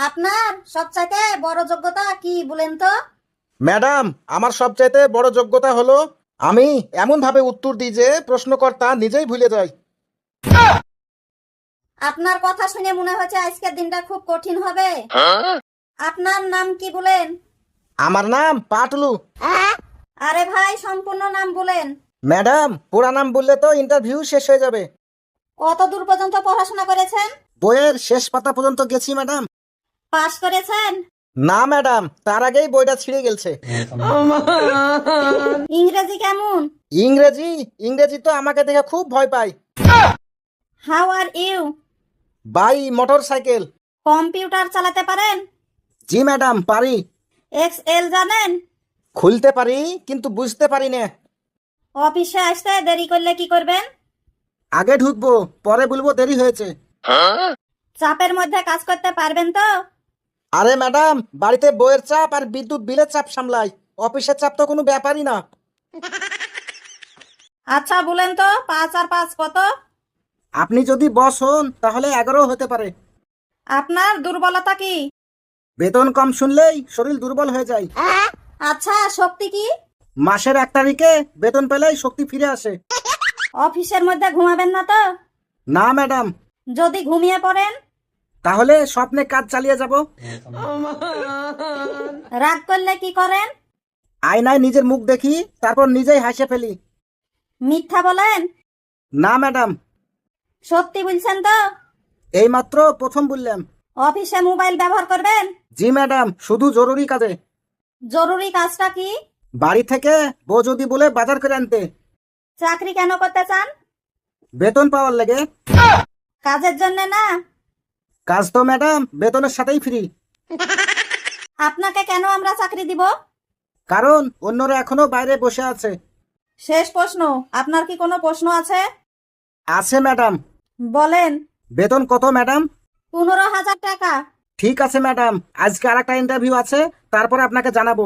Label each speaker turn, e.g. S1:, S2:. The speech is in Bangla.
S1: আপনার সবচাইতে বড় যোগ্যতা কি বলেন তো?
S2: ম্যাডাম, আমার সবচাইতে বড় যোগ্যতা হলো আমি এমন ভাবে উত্তর দিই যে প্রশ্নকর্তা নিজেই ভুলে যায়।
S1: আপনার কথা শুনে মনে হচ্ছে আজকের দিনটা খুব কঠিন হবে। আপনার নাম কি বলেন?
S2: আমার নাম পাটলু।
S1: আরে ভাই, সম্পূর্ণ নাম বলেন।
S2: ম্যাডাম, পুরা নাম বললে তো ইন্টারভিউ শেষ হয়ে যাবে।
S1: কত দূর পর্যন্ত পড়াশোনা করেছেন?
S2: বইয়ের শেষ পাতা পর্যন্ত গেছি ম্যাডাম।
S1: পাশ করেছেন?
S2: না ম্যাডাম, তার আগেই বইটা ছিঁড়ে গেছে।
S1: ইংরেজি কেমন?
S2: ইংরেজি ইংরেজি তো আমাকে দেখে খুব ভয় পায়।
S1: How are you?
S2: By motorcycle.
S1: Computer চালাতে পারেন?
S2: জি ম্যাডাম, পারি।
S1: এক্সএল জানেন?
S2: খুলতে পারি কিন্তু বুঝতে পারি না।
S1: অফিসে আসতে দেরি করলে কি করবেন?
S2: আগে ঢুকবো, পরে বলবো দেরি হয়েছে।
S1: চাপের মধ্যে কাজ করতে পারবেন তো?
S2: আরে ম্যাডাম, বাড়িতে বইয়ের চাপ আর বিদ্যুৎ বিলের চাপ সামলাই, অফিসের চাপ তো কোনো ব্যাপারই না।
S1: আচ্ছা বলেন তো, 5 আর 5 কত?
S2: আপনি যদি বস হন তাহলে 11 হতে পারে।
S1: আপনার দুর্বলতা কি?
S2: বেতন কম শুনলেই শরীর দুর্বল হয়ে যায়।
S1: আচ্ছা, শক্তি কি?
S2: মাসের 1 তারিখে বেতন পেলেই শক্তি ফিরে আসে।
S1: অফিসের মধ্যে ঘুমাবেন না তো?
S2: না ম্যাডাম।
S1: যদি ঘুমিয়ে পড়েন?
S2: তাহলে স্বপ্নে কাজ চালিয়ে যাব।
S1: রাগ করলে কি করেন?
S2: আয়নায় নিজের মুখ দেখি, তারপর নিজেই হাসে ফেলি।
S1: মিথ্যা বলেন?
S2: না ম্যাডাম।
S1: সত্যি বলছেন তো?
S2: এইমাত্র প্রথম বললাম।
S1: অফিসে মোবাইল ব্যবহার করবেন?
S2: জি ম্যাডাম, শুধু জরুরি কাজে।
S1: জরুরি কাজটা কি?
S2: বাড়ি থেকে বউ যদি বলে বাজার করে আনতে।
S1: চাকরি কেন করতে চান?
S2: বেতন পাওয়ার লাগে।
S1: কাজের জন্য না?
S2: কাজ তো ম্যাডাম বেতনের সাথেই ফ্রি।
S1: আপনাকে কেন আমরা চাকরি দিব?
S2: কারণ অন্যরা এখনো বাইরে বসে আছে।
S1: শেষ প্রশ্ন, আপনার কি কোনো প্রশ্ন আছে?
S2: আছে ম্যাডাম।
S1: বলেন।
S2: বেতন কত ম্যাডাম?
S1: 15,000 টাকা।
S2: ঠিক আছে ম্যাডাম, আজকে আরেকটা ইন্টারভিউ আছে, তারপর আপনাকে জানাবো।